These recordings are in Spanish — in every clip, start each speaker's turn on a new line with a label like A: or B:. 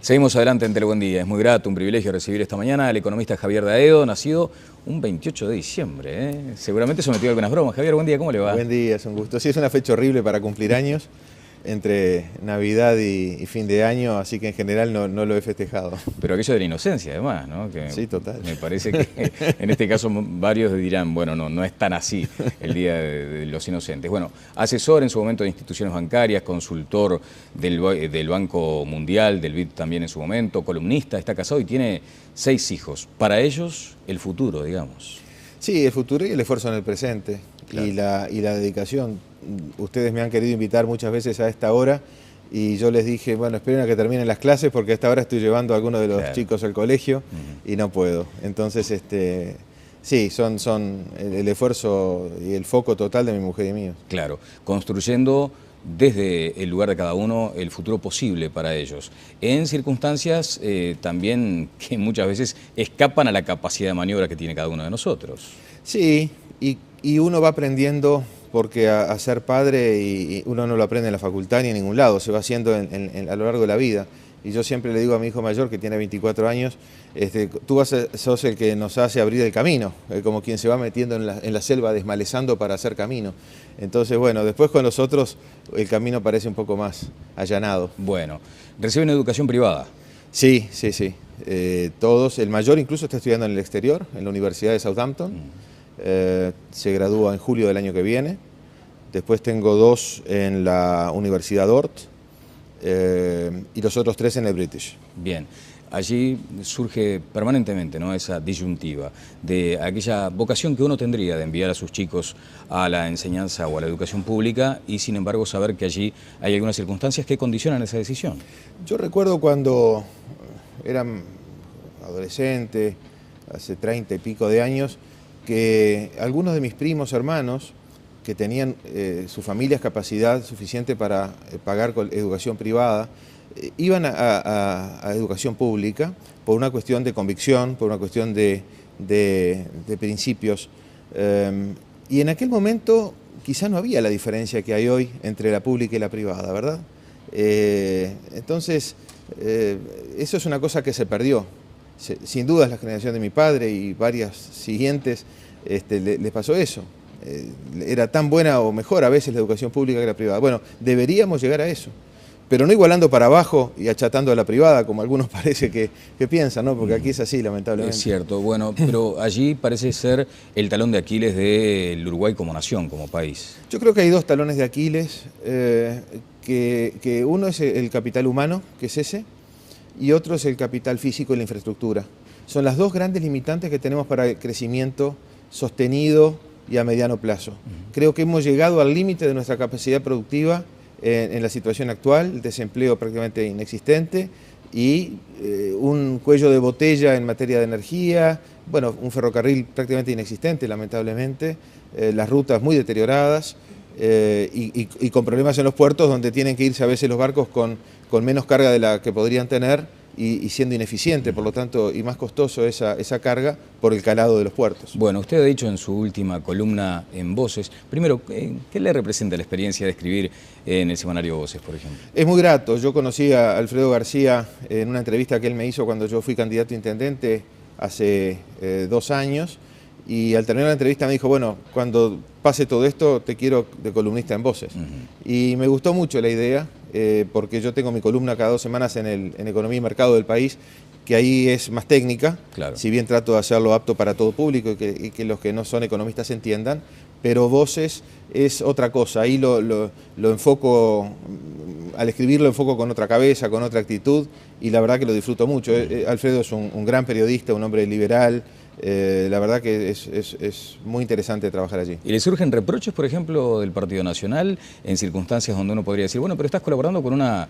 A: Seguimos adelante en Telebuen Día. Es muy grato, un privilegio recibir esta mañana al economista Javier Daedo, nacido un 28 de diciembre. Seguramente sometido a algunas bromas. Javier, buen día, ¿cómo le va?
B: Buen día, es un gusto. Sí, es una fecha horrible para cumplir años, entre Navidad y fin de año, así que en general no lo he festejado.
A: Pero aquello de la inocencia, además, ¿no? Que
B: sí, total.
A: Me parece que en este caso varios dirán, bueno, no es tan así el Día de los Inocentes. Bueno, asesor en su momento de instituciones bancarias, consultor del Banco Mundial, del BID también en su momento, columnista, está casado y tiene 6 hijos. Para ellos, el futuro, digamos.
B: Sí, el futuro y el esfuerzo en el presente, claro. y la dedicación. Ustedes me han querido invitar muchas veces a esta hora y yo les dije, bueno, esperen a que terminen las clases porque a esta hora estoy llevando a algunos de los chicos al colegio y no puedo. Entonces, sí, son el esfuerzo y el foco total de mi mujer y mío.
A: Claro, construyendo desde el lugar de cada uno el futuro posible para ellos, en circunstancias también que muchas veces escapan a la capacidad de maniobra que tiene cada uno de nosotros.
B: Sí, y uno va aprendiendo, porque a ser padre y uno no lo aprende en la facultad ni en ningún lado, se va haciendo a lo largo de la vida. Y yo siempre le digo a mi hijo mayor, que tiene 24 años, tú sos el que nos hace abrir el camino, como quien se va metiendo en la selva desmalezando para hacer camino. Entonces, bueno, después con los otros el camino parece un poco más allanado.
A: Bueno, ¿reciben educación privada?
B: Sí. Todos, el mayor incluso está estudiando en el exterior, en la Universidad de Southampton. Se gradúa en julio del año que viene. Después tengo 2 en la Universidad Ort. Y los otros 3 en el British.
A: Bien, allí surge permanentemente, ¿no?, esa disyuntiva de aquella vocación que uno tendría de enviar a sus chicos a la enseñanza o a la educación pública y sin embargo saber que allí hay algunas circunstancias que condicionan esa decisión.
B: Yo recuerdo cuando era adolescente, hace 30 y pico de años, que algunos de mis primos hermanos que tenían sus familias capacidad suficiente para pagar educación privada, iban a educación pública por una cuestión de convicción, por una cuestión de principios. Y en aquel momento quizá no había la diferencia que hay hoy entre la pública y la privada, ¿verdad? Entonces, eso es una cosa que se perdió. Sin duda la generación de mi padre y varias siguientes les pasó eso. Era tan buena o mejor a veces la educación pública que la privada. Bueno, deberíamos llegar a eso, pero no igualando para abajo y achatando a la privada, como algunos parece que piensan, ¿no? Porque aquí es así, lamentablemente.
A: Es cierto, bueno, pero allí parece ser el talón de Aquiles del Uruguay como nación, como país.
B: Yo creo que hay 2 talones de Aquiles, que uno es el capital humano, que es ese, y otro es el capital físico y la infraestructura. Son las 2 grandes limitantes que tenemos para el crecimiento sostenido y a mediano plazo. Creo que hemos llegado al límite de nuestra capacidad productiva en la situación actual, el desempleo prácticamente inexistente y un cuello de botella en materia de energía, bueno, un ferrocarril prácticamente inexistente, lamentablemente, las rutas muy deterioradas y con problemas en los puertos donde tienen que irse a veces los barcos con menos carga de la que podrían tener y siendo ineficiente, por lo tanto, y más costoso esa carga por el calado de los puertos.
A: Bueno, usted ha dicho en su última columna en Voces, primero, ¿qué le representa la experiencia de escribir en el semanario Voces, por ejemplo?
B: Es muy grato. Yo conocí a Alfredo García en una entrevista que él me hizo cuando yo fui candidato a intendente hace 2 años, y al terminar la entrevista me dijo, bueno, cuando pase todo esto te quiero de columnista en Voces. Y me gustó mucho la idea, porque yo tengo mi columna cada 2 semanas en Economía y Mercado del País, que ahí es más técnica, claro. Si bien trato de hacerlo apto para todo público y que los que no son economistas entiendan, pero Voces es otra cosa, ahí lo enfoco, al escribirlo enfoco con otra cabeza, con otra actitud, y la verdad que lo disfruto mucho. Alfredo es un gran periodista, un hombre liberal. La verdad que es muy interesante trabajar allí.
A: ¿Y le surgen reproches, por ejemplo, del Partido Nacional en circunstancias donde uno podría decir, bueno, pero estás colaborando con una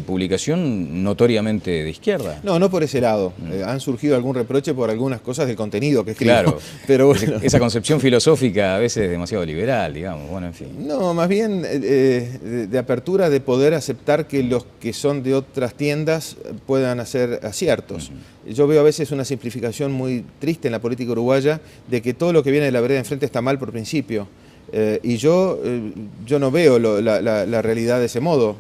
A: publicación notoriamente de izquierda?
B: No por ese lado. Han surgido algún reproche por algunas cosas del contenido que escribo. Claro,
A: pero bueno. Esa concepción filosófica a veces demasiado liberal, digamos, bueno, en fin.
B: No, más bien de apertura de poder aceptar que los que son de otras tiendas puedan hacer aciertos. Yo veo a veces una simplificación muy triste en la política uruguaya de que todo lo que viene de la vereda de enfrente está mal por principio. Y yo no veo la realidad de ese modo.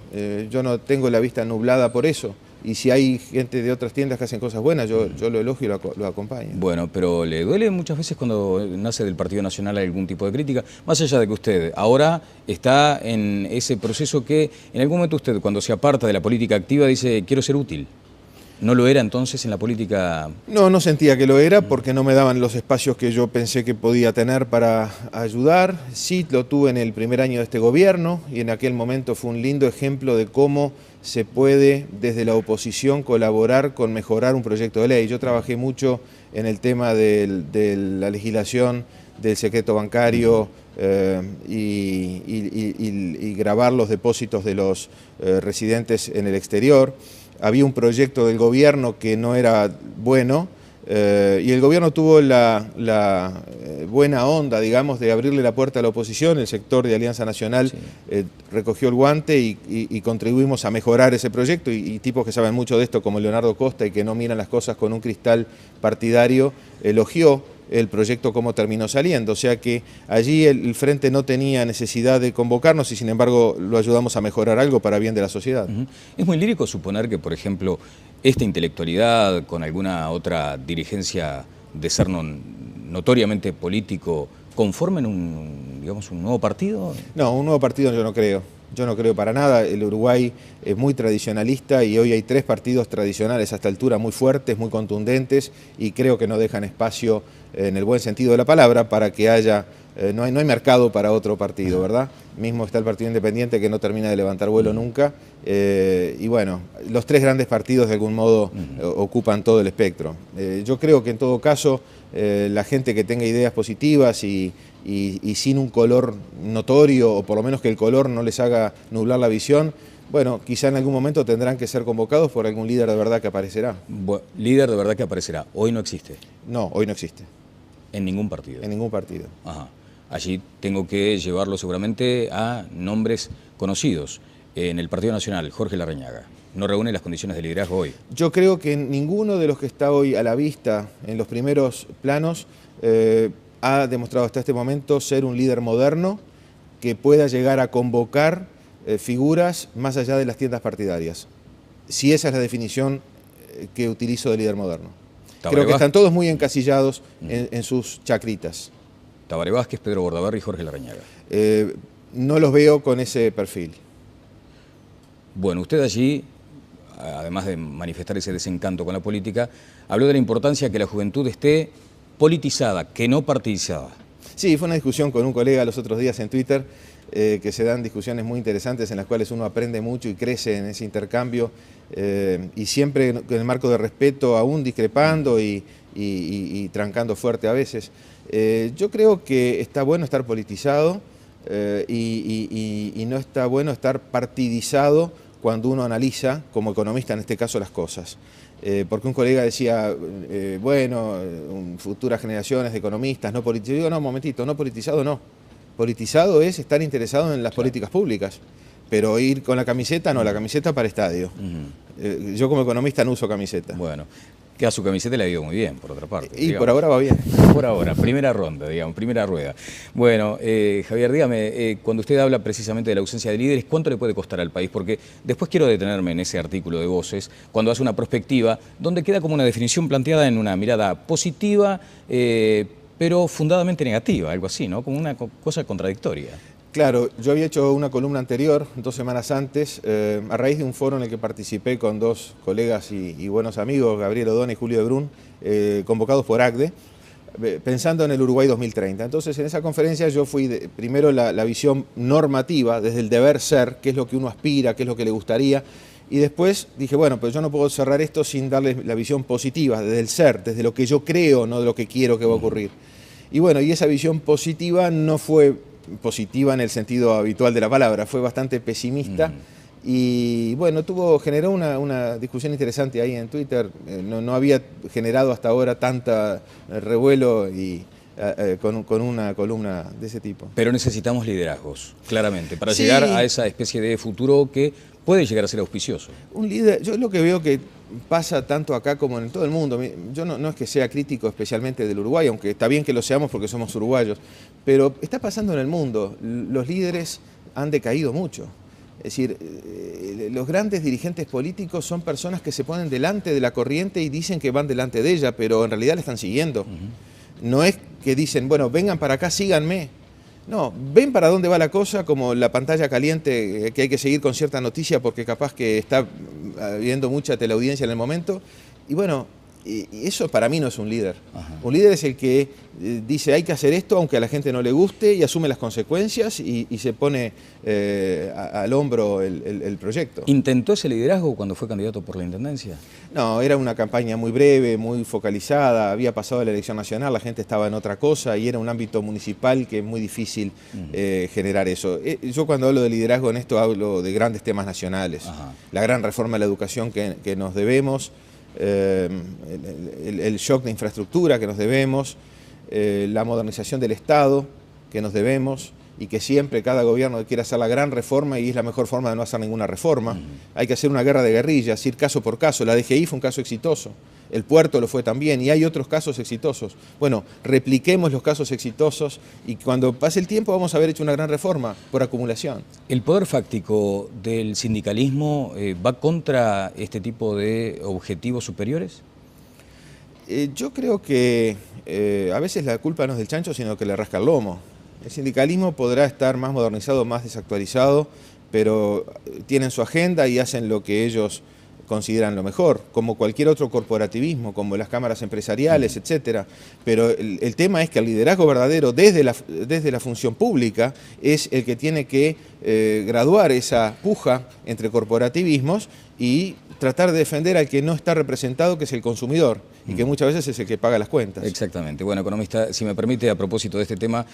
B: Yo no tengo la vista nublada por eso. y si hay gente de otras tiendas que hacen cosas buenas, yo lo elogio y lo acompaño.
A: Bueno, pero ¿le duele muchas veces cuando nace del Partido Nacional algún tipo de crítica? Más allá de que usted ahora está en ese proceso que en algún momento usted, cuando se aparta de la política activa, dice, quiero ser útil. ¿No lo era entonces en la política?
B: No sentía que lo era porque no me daban los espacios que yo pensé que podía tener para ayudar. Sí, lo tuve en el primer año de este gobierno y en aquel momento fue un lindo ejemplo de cómo se puede desde la oposición colaborar con mejorar un proyecto de ley. Yo trabajé mucho en el tema de la legislación del secreto bancario y grabar los depósitos de los residentes en el exterior. Había un proyecto del gobierno que no era bueno y el gobierno tuvo la buena onda, digamos, de abrirle la puerta a la oposición. El sector de Alianza Nacional recogió el guante y contribuimos a mejorar ese proyecto y tipos que saben mucho de esto como Leonardo Costa y que no miran las cosas con un cristal partidario, elogió el proyecto cómo terminó saliendo, o sea que allí el Frente no tenía necesidad de convocarnos y sin embargo lo ayudamos a mejorar algo para bien de la sociedad.
A: Es muy lírico suponer que, por ejemplo, esta intelectualidad con alguna otra dirigencia de ser notoriamente político conformen un nuevo partido.
B: No, un nuevo partido yo no creo. Yo no creo para nada. El Uruguay es muy tradicionalista y hoy hay 3 partidos tradicionales a esta altura muy fuertes, muy contundentes y creo que no dejan espacio en el buen sentido de la palabra para que haya, no hay mercado para otro partido, ¿verdad? Mismo está el Partido Independiente que no termina de levantar vuelo nunca y bueno, los 3 grandes partidos de algún modo ocupan todo el espectro. Yo creo que en todo caso la gente que tenga ideas positivas y sin un color notorio, o por lo menos que el color no les haga nublar la visión, bueno, quizá en algún momento tendrán que ser convocados por algún líder de verdad que aparecerá.
A: Líder de verdad que aparecerá. Hoy no existe.
B: No, hoy no existe.
A: En ningún partido.
B: En ningún partido.
A: Ajá. Allí tengo que llevarlo seguramente a nombres conocidos. En el Partido Nacional, Jorge Larrañaga. ¿No reúne las condiciones de liderazgo hoy?
B: Yo creo que ninguno de los que está hoy a la vista en los primeros planos ha demostrado hasta este momento ser un líder moderno que pueda llegar a convocar figuras más allá de las tiendas partidarias. Si esa es la definición que utilizo de líder moderno. Creo que están todos muy encasillados en sus chacritas.
A: Tabaré Vázquez, Pedro Bordaberry y Jorge Larrañaga.
B: No los veo con ese perfil.
A: Bueno, usted allí, además de manifestar ese desencanto con la política, habló de la importancia que la juventud esté politizada, que no partidizada.
B: Sí, fue una discusión con un colega los otros días en Twitter, que se dan discusiones muy interesantes en las cuales uno aprende mucho y crece en ese intercambio, y siempre en el marco de respeto, aún discrepando y trancando fuerte a veces. Yo creo que está bueno estar politizado y no está bueno estar partidizado cuando uno analiza, como economista en este caso, las cosas. Porque un colega decía, bueno, futuras generaciones de economistas no politizados. Digo, no, un momentito, no politizado no. Politizado es estar interesado en las políticas públicas. Pero ir con la camiseta, no, la camiseta para estadio. Yo como economista no uso camiseta.
A: Bueno, que a su camiseta le ha ido muy bien, por otra parte.
B: Y digamos, por ahora va bien.
A: Por ahora, primera ronda, digamos, primera rueda. Bueno, Javier, dígame, cuando usted habla precisamente de la ausencia de líderes, ¿cuánto le puede costar al país? Porque después quiero detenerme en ese artículo de Voces, cuando hace una prospectiva, donde queda como una definición planteada en una mirada positiva, pero fundadamente negativa, algo así, ¿no? Como una cosa contradictoria.
B: Claro, yo había hecho una columna anterior, 2 semanas antes, a raíz de un foro en el que participé con 2 colegas y buenos amigos, Gabriel Odona y Julio de Brun, convocados por ACDE, pensando en el Uruguay 2030. Entonces, en esa conferencia yo fui primero la visión normativa, desde el deber ser, qué es lo que uno aspira, qué es lo que le gustaría, y después dije, bueno, pero yo no puedo cerrar esto sin darle la visión positiva, desde el ser, desde lo que yo creo, no de lo que quiero que va a ocurrir. Y bueno, y esa visión positiva no fue positiva en el sentido habitual de la palabra, fue bastante pesimista y bueno, generó una discusión interesante ahí en Twitter, no había generado hasta ahora tanta revuelo y con una columna de ese tipo.
A: Pero necesitamos liderazgos, claramente, para llegar a esa especie de futuro que puede llegar a ser auspicioso.
B: Un líder, yo lo que veo que pasa tanto acá como en todo el mundo, yo no es que sea crítico especialmente del Uruguay, aunque está bien que lo seamos porque somos uruguayos, pero está pasando en el mundo, los líderes han decaído mucho. Es decir, los grandes dirigentes políticos son personas que se ponen delante de la corriente y dicen que van delante de ella, pero en realidad la están siguiendo. No es que dicen, bueno, vengan para acá, síganme. No, ven para dónde va la cosa, como la pantalla caliente, que hay que seguir con cierta noticia porque capaz que está habiendo mucha teleaudiencia en el momento. Y bueno, y eso para mí no es un líder. Ajá. Un líder es el que dice hay que hacer esto aunque a la gente no le guste y asume las consecuencias y se pone al hombro el proyecto.
A: ¿Intentó ese liderazgo cuando fue candidato por la Intendencia?
B: No, era una campaña muy breve, muy focalizada, había pasado la elección nacional, la gente estaba en otra cosa y era un ámbito municipal que es muy difícil generar eso. Yo cuando hablo de liderazgo en esto hablo de grandes temas nacionales. Ajá. La gran reforma de la educación que nos debemos, el shock de infraestructura que nos debemos, la modernización del Estado que nos debemos y que siempre cada gobierno quiere hacer la gran reforma y es la mejor forma de no hacer ninguna reforma. Hay que hacer una guerra de guerrillas, ir caso por caso. La DGI fue un caso exitoso, el puerto lo fue también y hay otros casos exitosos. Bueno, repliquemos los casos exitosos y cuando pase el tiempo vamos a haber hecho una gran reforma por acumulación.
A: ¿El poder fáctico del sindicalismo va contra este tipo de objetivos superiores?
B: Yo creo que a veces la culpa no es del chancho, sino que le rasca el lomo. El sindicalismo podrá estar más modernizado, más desactualizado, pero tienen su agenda y hacen lo que ellos consideran lo mejor, como cualquier otro corporativismo, como las cámaras empresariales, etcétera. Pero el tema es que el liderazgo verdadero desde la función pública es el que tiene que graduar esa puja entre corporativismos y tratar de defender al que no está representado, que es el consumidor, y que muchas veces es el que paga las cuentas.
A: Exactamente. Bueno, economista, si me permite, a propósito de este tema,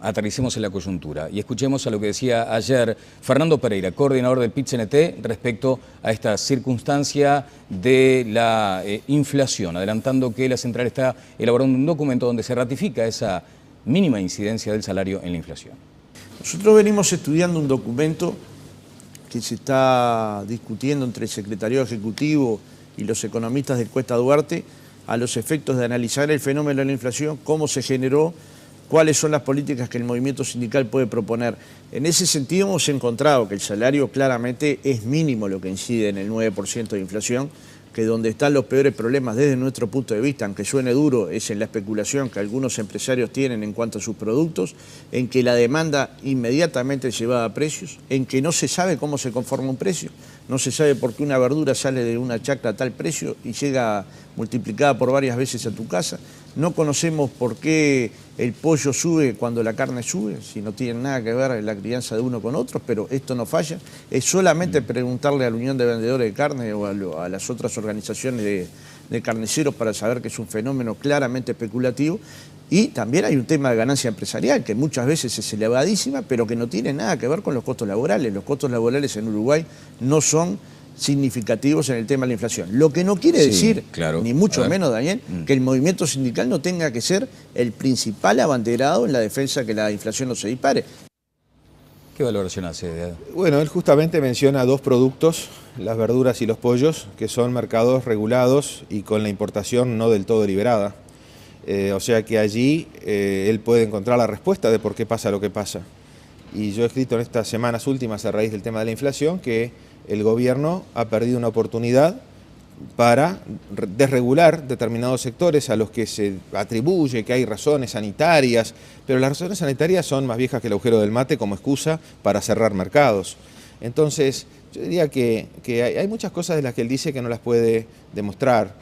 A: aterricemos en la coyuntura y escuchemos a lo que decía ayer Fernando Pereira, coordinador del PIT-CNT, respecto a esta circunstancia de la inflación, adelantando que la central está elaborando un documento donde se ratifica esa mínima incidencia del salario en la inflación.
C: Nosotros venimos estudiando un documento que se está discutiendo entre el Secretariado Ejecutivo y los economistas de Cuesta Duarte a los efectos de analizar el fenómeno de la inflación, cómo se generó, cuáles son las políticas que el movimiento sindical puede proponer. En ese sentido hemos encontrado que el salario claramente es mínimo lo que incide en el 9% de inflación, que donde están los peores problemas desde nuestro punto de vista, aunque suene duro, es en la especulación que algunos empresarios tienen en cuanto a sus productos, en que la demanda inmediatamente es llevada a precios, en que no se sabe cómo se conforma un precio, no se sabe por qué una verdura sale de una chacra a tal precio y llega multiplicada por varias veces a tu casa. No conocemos por qué el pollo sube cuando la carne sube, si no tiene nada que ver la crianza de uno con otros, pero esto no falla. Es solamente preguntarle a la Unión de Vendedores de Carne o a las otras organizaciones de carniceros para saber que es un fenómeno claramente especulativo. Y también hay un tema de ganancia empresarial, que muchas veces es elevadísima, pero que no tiene nada que ver con los costos laborales. Los costos laborales en Uruguay no son significativos en el tema de la inflación. Lo que no quiere decir, claro, ni mucho menos, Daniel, que el movimiento sindical no tenga que ser el principal abanderado en la defensa que la inflación no se dispare.
A: ¿Qué valoración hace?
B: Bueno, él justamente menciona dos productos, las verduras y los pollos, que son mercados regulados y con la importación no del todo liberada. O sea que allí él puede encontrar la respuesta de por qué pasa lo que pasa. Y yo he escrito en estas semanas últimas a raíz del tema de la inflación que el gobierno ha perdido una oportunidad para desregular determinados sectores a los que se atribuye que hay razones sanitarias, pero las razones sanitarias son más viejas que el agujero del mate como excusa para cerrar mercados. Entonces, yo diría que hay muchas cosas de las que él dice que no las puede demostrar.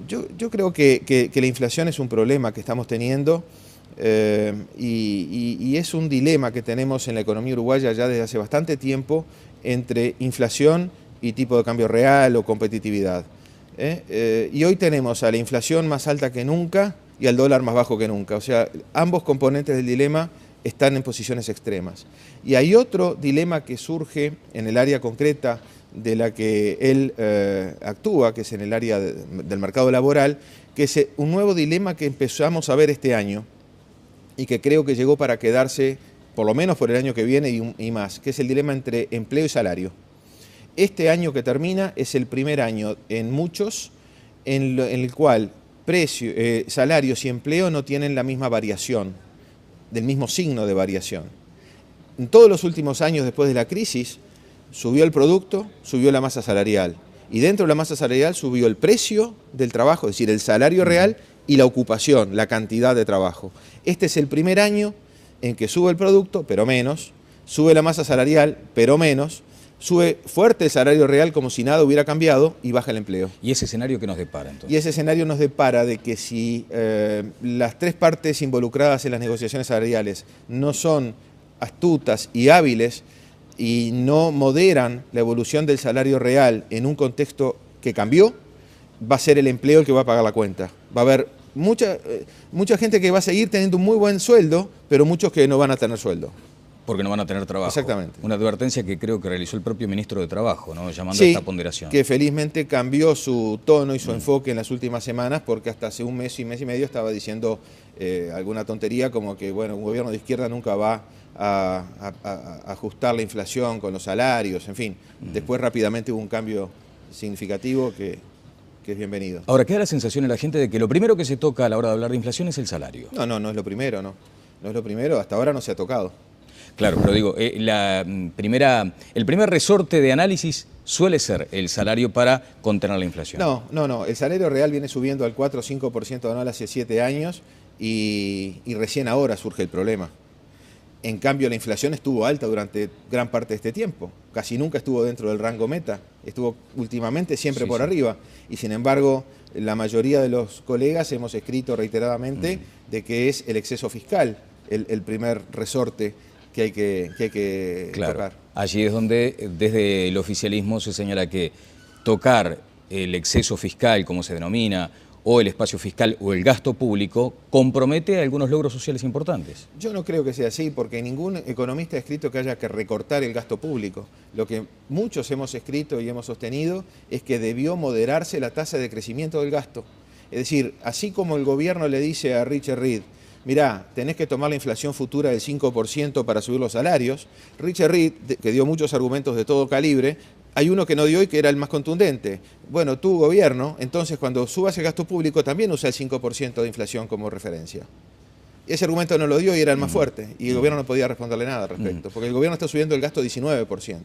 B: Yo creo que la inflación es un problema que estamos teniendo y es un dilema que tenemos en la economía uruguaya ya desde hace bastante tiempo entre inflación y tipo de cambio real o competitividad. Y hoy tenemos a la inflación más alta que nunca y al dólar más bajo que nunca. O sea, ambos componentes del dilema están en posiciones extremas. Y hay otro dilema que surge en el área concreta de la que él actúa, que es en el área del mercado laboral, que es un nuevo dilema que empezamos a ver este año y que creo que llegó para quedarse, por lo menos por el año que viene y más, que es el dilema entre empleo y salario. Este año que termina es el primer año en muchos en el cual salarios y empleo no tienen la misma variación, del mismo signo de variación. en todos los últimos años después de la crisis, subió el producto, subió la masa salarial. Y dentro de la masa salarial subió el precio del trabajo, es decir, el salario real y la ocupación, la cantidad de trabajo. Este es el primer año en que sube el producto, pero menos, sube la masa salarial, pero menos, sube fuerte el salario real como si nada hubiera cambiado y baja el empleo.
A: ¿Y ese escenario qué nos depara entonces?
B: Y ese escenario nos depara de que si las tres partes involucradas en las negociaciones salariales no son astutas y hábiles y no moderan la evolución del salario real en un contexto que cambió, va a ser el empleo el que va a pagar la cuenta. Va a haber mucha gente que va a seguir teniendo un muy buen sueldo, pero muchos que no van a tener sueldo.
A: Porque no van a tener trabajo.
B: Exactamente.
A: Una advertencia que creo que realizó el propio ministro de Trabajo, ¿no? Llamando a esta ponderación.
B: Que felizmente cambió su tono y su enfoque en las últimas semanas, porque hasta hace un mes y medio estaba diciendo alguna tontería como que bueno, un gobierno de izquierda nunca va a ajustar la inflación con los salarios, en fin. Después rápidamente hubo un cambio significativo que es bienvenido.
A: Ahora, queda la sensación en la gente de que lo primero que se toca a la hora de hablar de inflación es el salario.
B: No es lo primero, no. No es lo primero, hasta ahora no se ha tocado.
A: Claro, pero digo, el primer resorte de análisis suele ser el salario para contener la inflación.
B: No, el salario real viene subiendo al 4 o 5% anual hace 7 años y recién ahora surge el problema. En cambio, la inflación estuvo alta durante gran parte de este tiempo. Casi nunca estuvo dentro del rango meta. Estuvo últimamente siempre por arriba. Y sin embargo, la mayoría de los colegas hemos escrito reiteradamente de que es el exceso fiscal el primer resorte que hay que tocar.
A: Allí es donde desde el oficialismo se señala que tocar el exceso fiscal, como se denomina, o el espacio fiscal o el gasto público, compromete algunos logros sociales importantes.
B: Yo no creo que sea así, porque ningún economista ha escrito que haya que recortar el gasto público. Lo que muchos hemos escrito y hemos sostenido es que debió moderarse la tasa de crecimiento del gasto. Es decir, así como el gobierno le dice a Richard Reid, mirá, tenés que tomar la inflación futura del 5% para subir los salarios. Richard Reid, que dio muchos argumentos de todo calibre, hay uno que no dio y que era el más contundente. Bueno, tu gobierno, entonces cuando subas el gasto público también usa el 5% de inflación como referencia. Ese argumento no lo dio y era el más fuerte, y el gobierno no podía responderle nada al respecto, porque el gobierno está subiendo el gasto 19%.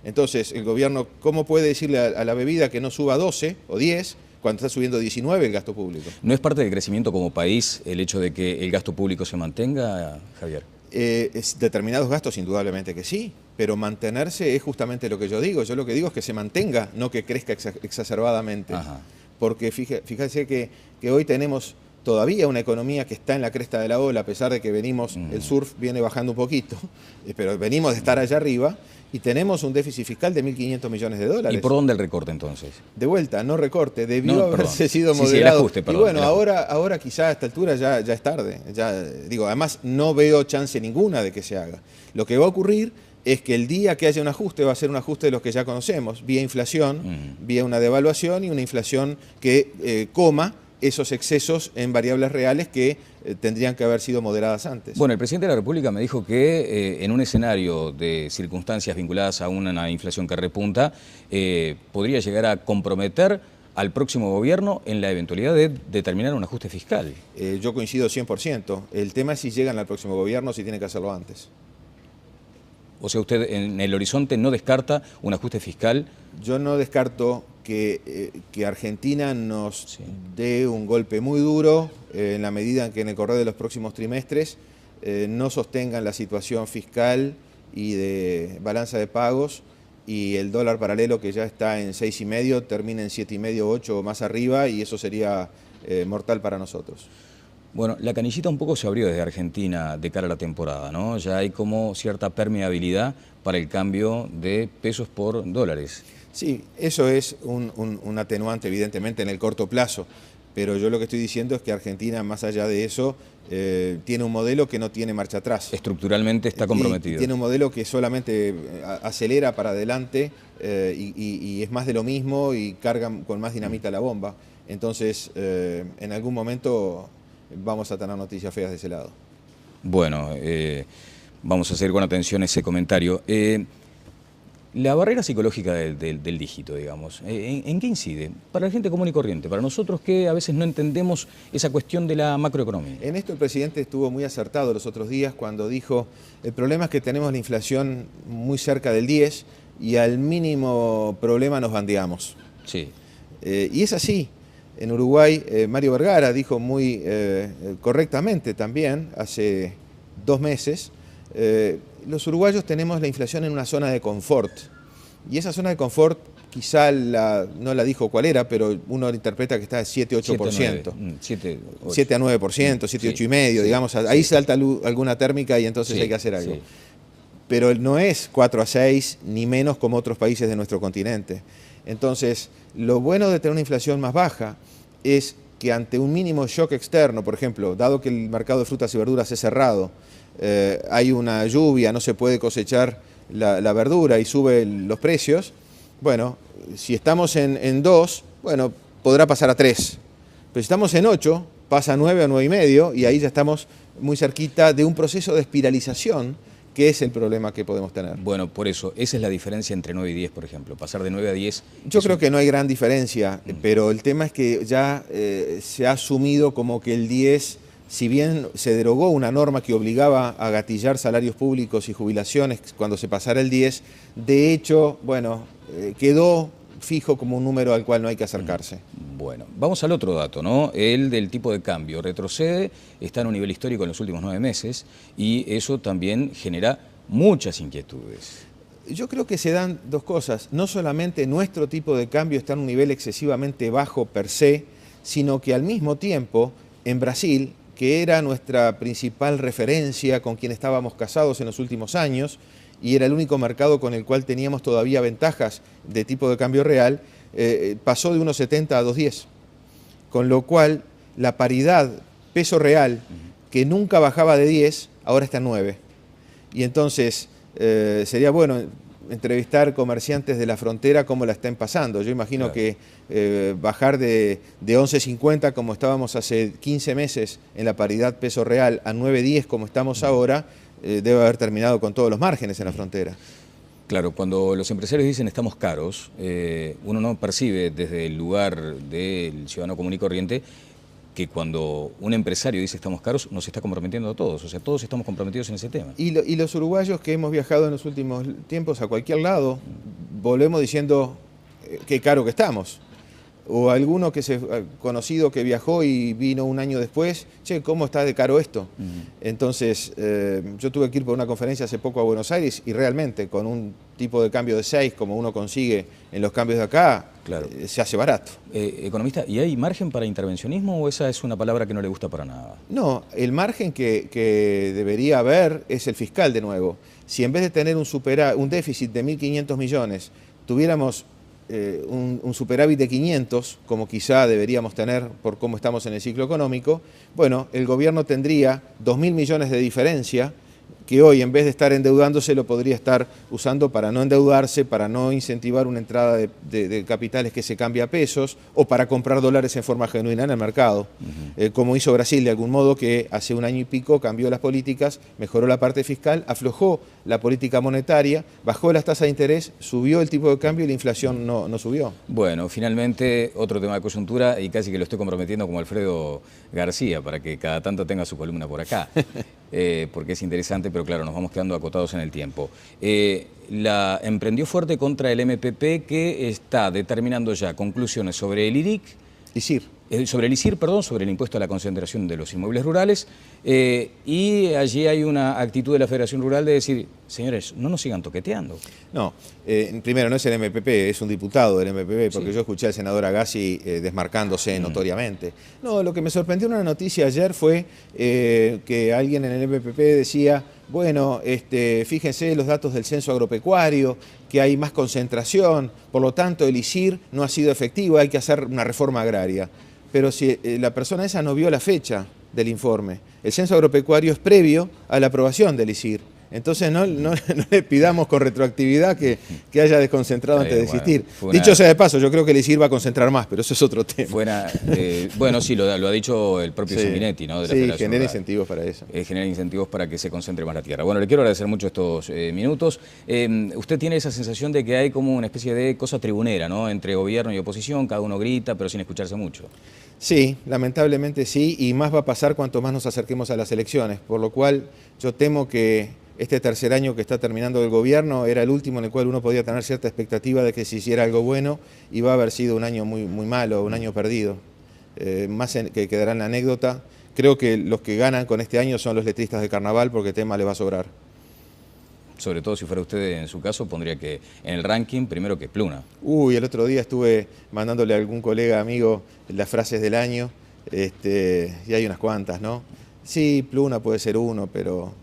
B: Entonces, el gobierno, ¿cómo puede decirle a la bebida que no suba 12 o 10 cuando está subiendo 19 el gasto público?
A: ¿No es parte del crecimiento como país el hecho de que el gasto público se mantenga, Javier?
B: Determinados gastos indudablemente que sí, pero mantenerse es justamente lo que yo digo. Yo lo que digo es que se mantenga, no que crezca exacerbadamente.
A: Ajá.
B: Porque fíjate que hoy tenemos todavía una economía que está en la cresta de la ola, a pesar de que venimos, el surf viene bajando un poquito, pero venimos de estar allá arriba y tenemos un déficit fiscal de 1.500 millones de dólares.
A: ¿Y por dónde el recorte entonces?
B: De vuelta, no recorte, debió
A: No,
B: haberse sido
A: Sí,
B: moderado.
A: el ajuste, perdón,
B: y bueno,
A: el ajuste.
B: ahora quizá a esta altura ya es tarde. Además no veo chance ninguna de que se haga. Lo que va a ocurrir es que el día que haya un ajuste va a ser un ajuste de los que ya conocemos, vía inflación, vía una devaluación y una inflación que coma esos excesos en variables reales que tendrían que haber sido moderadas antes.
A: Bueno, el presidente de la República me dijo que en un escenario de circunstancias vinculadas a una inflación que repunta, podría llegar a comprometer al próximo gobierno en la eventualidad de determinar un ajuste fiscal.
B: Yo coincido 100%. El tema es si llegan al próximo gobierno o si tiene que hacerlo antes.
A: O sea, usted en el horizonte no descarta un ajuste fiscal.
B: Yo no descarto que Argentina nos dé un golpe muy duro en la medida en que en el correr de los próximos trimestres no sostengan la situación fiscal y de balanza de pagos y el dólar paralelo, que ya está en 6,5, termina en 7,5, 8 o más arriba, y eso sería mortal para nosotros.
A: Bueno, la canillita un poco se abrió desde Argentina de cara a la temporada, ¿no? Ya hay como cierta permeabilidad para el cambio de pesos por dólares.
B: Sí, eso es un atenuante evidentemente en el corto plazo, pero yo lo que estoy diciendo es que Argentina, más allá de eso, tiene un modelo que no tiene marcha atrás.
A: Estructuralmente está comprometido.
B: Tiene un modelo que solamente acelera para adelante y es más de lo mismo y carga con más dinamita la bomba. Entonces, en algún momento vamos a tener noticias feas de ese lado.
A: Bueno, vamos a seguir con atención ese comentario. La barrera psicológica del dígito, digamos, ¿en qué incide? Para la gente común y corriente, para nosotros que a veces no entendemos esa cuestión de la macroeconomía.
B: En esto el presidente estuvo muy acertado los otros días cuando dijo, el problema es que tenemos la inflación muy cerca del 10 y al mínimo problema nos bandeamos.
A: Sí.
B: Y es así. En Uruguay, Mario Vergara dijo muy correctamente también, hace 2 meses, los uruguayos tenemos la inflación en una zona de confort. Y esa zona de confort, quizá no la dijo cuál era, pero uno interpreta que está de 7-8%. 7 a 9%, 7, 8 y medio, digamos. Ahí salta alguna térmica y entonces hay que hacer algo. Pero no es 4 a 6, ni menos como otros países de nuestro continente. Entonces, lo bueno de tener una inflación más baja es que ante un mínimo shock externo, por ejemplo, dado que el mercado de frutas y verduras es cerrado, hay una lluvia, no se puede cosechar la verdura y suben los precios, bueno, si estamos en 2, bueno, podrá pasar a 3. Pero si estamos en 8, pasa a 9 o 9 y medio y ahí ya estamos muy cerquita de un proceso de espiralización que es el problema que podemos tener.
A: Bueno, por eso, esa es la diferencia entre 9 y 10, por ejemplo, pasar de 9 a 10.
B: Yo creo que no hay gran diferencia, pero el tema es que ya se ha asumido como que el 10, si bien se derogó una norma que obligaba a gatillar salarios públicos y jubilaciones cuando se pasara el 10, de hecho, bueno, quedó fijo como un número al cual no hay que acercarse.
A: Bueno, vamos al otro dato, ¿no? El del tipo de cambio. Retrocede, está en un nivel histórico en los últimos 9 meses y eso también genera muchas inquietudes.
B: Yo creo que se dan dos cosas. No solamente nuestro tipo de cambio está en un nivel excesivamente bajo per se, sino que al mismo tiempo en Brasil, que era nuestra principal referencia, con quien estábamos casados en los últimos años, y era el único mercado con el cual teníamos todavía ventajas de tipo de cambio real, pasó de 1,70 a 2,10. Con lo cual, la paridad peso real, que nunca bajaba de 10, ahora está en 9. Y entonces, sería bueno entrevistar comerciantes de la frontera cómo la estén pasando. Yo imagino que bajar de 11,50 como estábamos hace 15 meses en la paridad peso real a 9,10 como estamos ahora, debe haber terminado con todos los márgenes en la frontera.
A: Claro, cuando los empresarios dicen estamos caros, uno no percibe desde el lugar del ciudadano común y corriente que cuando un empresario dice estamos caros, nos está comprometiendo a todos, o sea, todos estamos comprometidos en ese tema.
B: Y los uruguayos que hemos viajado en los últimos tiempos a cualquier lado, volvemos diciendo qué caro que estamos. O alguno conocido que viajó y vino un año después, che, ¿cómo está de caro esto? Entonces, yo tuve que ir por una conferencia hace poco a Buenos Aires y realmente con un tipo de cambio de 6, como uno consigue en los cambios de acá, claro, se hace barato.
A: Economista, ¿y hay margen para intervencionismo o esa es una palabra que no le gusta para nada?
B: No, el margen que debería haber es el fiscal de nuevo. Si en vez de tener un déficit de 1.500 millones, tuviéramos un superávit de 500, como quizá deberíamos tener por cómo estamos en el ciclo económico, bueno, el gobierno tendría 2.000 millones de diferencia que hoy en vez de estar endeudándose lo podría estar usando para no endeudarse, para no incentivar una entrada de capitales que se cambie a pesos o para comprar dólares en forma genuina en el mercado, como hizo Brasil de algún modo, que hace un año y pico cambió las políticas, mejoró la parte fiscal, aflojó la política monetaria, bajó las tasas de interés, subió el tipo de cambio y la inflación no subió.
A: Bueno, finalmente otro tema de coyuntura y casi que lo estoy comprometiendo como Alfredo García para que cada tanto tenga su columna por acá. Porque es interesante, pero claro, nos vamos quedando acotados en el tiempo. La emprendió fuerte contra el MPP que está determinando ya conclusiones sobre el IRIC, sobre el ISIR, perdón, sobre el impuesto a la concentración de los inmuebles rurales, y allí hay una actitud de la Federación Rural de decir, señores, no nos sigan toqueteando.
B: No, primero no es el MPP, es un diputado del MPP, porque yo escuché al senador Agassi desmarcándose notoriamente. No, lo que me sorprendió en una noticia ayer fue que alguien en el MPP decía, bueno, fíjense los datos del censo agropecuario, que hay más concentración, por lo tanto el ISIR no ha sido efectivo, hay que hacer una reforma agraria. Pero si la persona esa no vio la fecha del informe, el censo agropecuario es previo a la aprobación del ISIR. Entonces no le pidamos con retroactividad que haya desconcentrado antes de desistir.
A: Bueno,
B: dicho sea de paso, yo creo que le sirva a concentrar más, pero eso es otro tema.
A: Bueno, sí, lo ha dicho el propio Sanguinetti, ¿no? De la Federación
B: genera
A: Rural.
B: incentivos para eso.
A: Genera incentivos para que se concentre más la tierra. Bueno, le quiero agradecer mucho estos minutos. Usted tiene esa sensación de que hay como una especie de cosa tribunera, ¿no? Entre gobierno y oposición, cada uno grita, pero sin escucharse mucho.
B: Sí, lamentablemente sí, y más va a pasar cuanto más nos acerquemos a las elecciones, por lo cual yo temo que este tercer año que está terminando el gobierno era el último en el cual uno podía tener cierta expectativa de que se hiciera algo bueno, y va a haber sido un año muy malo, un año perdido. Más que quedará en la anécdota. Creo que los que ganan con este año son los letristas de carnaval, porque tema le va a sobrar.
A: Sobre todo si fuera usted, en su caso, pondría que en el ranking primero que Pluna.
B: Uy, el otro día estuve mandándole a algún colega amigo las frases del año, y hay unas cuantas, ¿no? Sí, Pluna puede ser uno, pero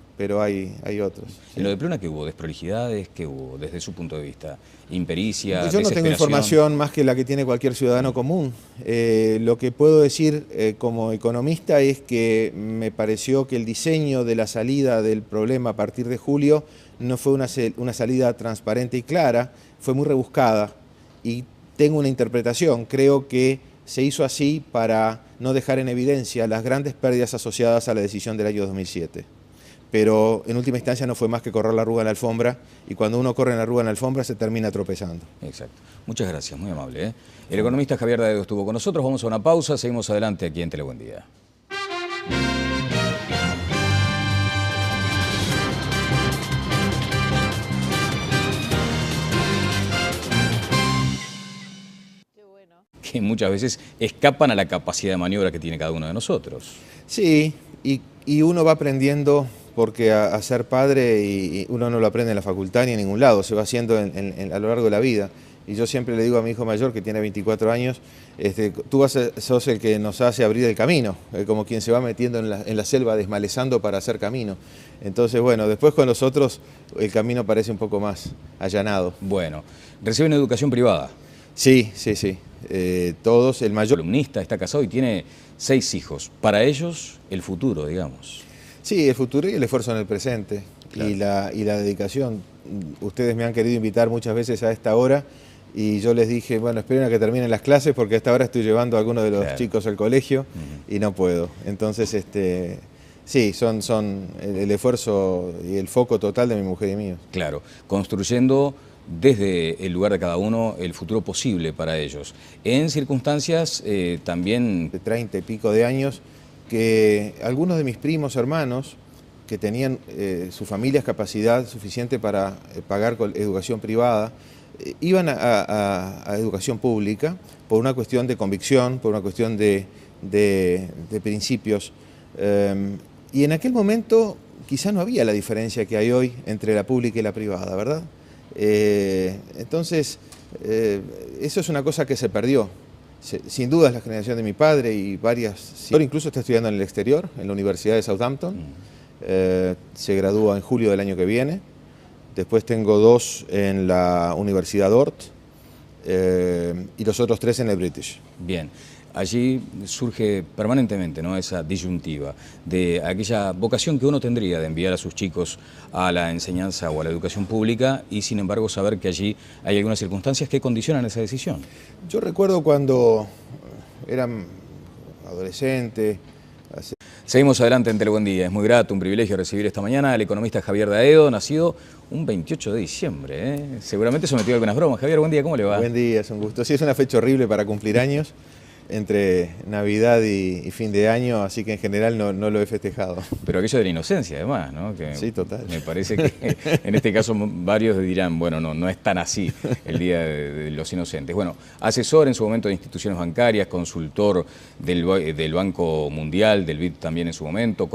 B: hay otros.
A: ¿En lo de Pluna qué hubo? ¿Desprolijidades? ¿Qué hubo desde su punto de vista? ¿Impericia?
B: Yo no tengo información más que la que tiene cualquier ciudadano común. Lo que puedo decir como economista es que me pareció que el diseño de la salida del problema a partir de julio no fue una salida transparente y clara, fue muy rebuscada, y tengo una interpretación. Creo que se hizo así para no dejar en evidencia las grandes pérdidas asociadas a la decisión del año 2007. Pero en última instancia no fue más que correr la arruga en la alfombra, y cuando uno corre en la arruga en la alfombra se termina tropezando.
A: Exacto. Muchas gracias, muy amable, ¿eh? El economista Javier Daedo estuvo con nosotros, vamos a una pausa, seguimos adelante aquí en Telebuen Día. Que muchas veces escapan a la capacidad de maniobra que tiene cada uno de nosotros.
B: Sí, y uno va aprendiendo, porque a ser padre y uno no lo aprende en la facultad ni en ningún lado, se va haciendo a lo largo de la vida. Y yo siempre le digo a mi hijo mayor, que tiene 24 años, tú sos el que nos hace abrir el camino, como quien se va metiendo en la selva desmalezando para hacer camino. Entonces, bueno, después con los otros el camino parece un poco más allanado.
A: Bueno, reciben educación privada.
B: Sí. Todos, el mayor...
A: Columnista, está casado y tiene 6 hijos. Para ellos, el futuro, digamos.
B: Sí, el futuro y el esfuerzo en el presente, claro. y la dedicación. Ustedes me han querido invitar muchas veces a esta hora, y yo les dije, bueno, esperen a que terminen las clases, porque a esta hora estoy llevando a algunos de los chicos al colegio, y no puedo. Entonces, sí, son el esfuerzo y el foco total de mi mujer y mío.
A: Claro, construyendo desde el lugar de cada uno el futuro posible para ellos. En circunstancias también...
B: De 30 y pico de años, que algunos de mis primos hermanos, que tenían sus familias capacidad suficiente para pagar educación privada, iban a educación pública por una cuestión de convicción, por una cuestión de principios. Y en aquel momento quizá no había la diferencia que hay hoy entre la pública y la privada, ¿verdad? Entonces, eso es una cosa que se perdió. Sin duda es la generación de mi padre y varias... Ahora incluso está estudiando en el exterior, en la Universidad de Southampton. Se gradúa en julio del año que viene. Después tengo 2 en la Universidad Ort y los otros 3 en el British.
A: Bien. Allí surge permanentemente, ¿no?, esa disyuntiva de aquella vocación que uno tendría de enviar a sus chicos a la enseñanza o a la educación pública, y sin embargo saber que allí hay algunas circunstancias que condicionan esa decisión.
B: Yo recuerdo cuando era adolescente...
A: Seguimos adelante en Telebuen Día. Es muy grato, un privilegio recibir esta mañana al economista Javier Daedo, nacido un 28 de diciembre. Seguramente sometido a algunas bromas. Javier, buen día, ¿cómo le va?
B: Buen día, es un gusto. Sí, es una fecha horrible para cumplir años, entre Navidad y fin de año, así que en general no lo he festejado.
A: Pero aquello de la inocencia, además, ¿no? Que
B: sí, total.
A: Me parece que en este caso varios dirán, bueno, no es tan así el Día de los Inocentes. Bueno, asesor en su momento de instituciones bancarias, consultor del Banco Mundial, del BID también en su momento.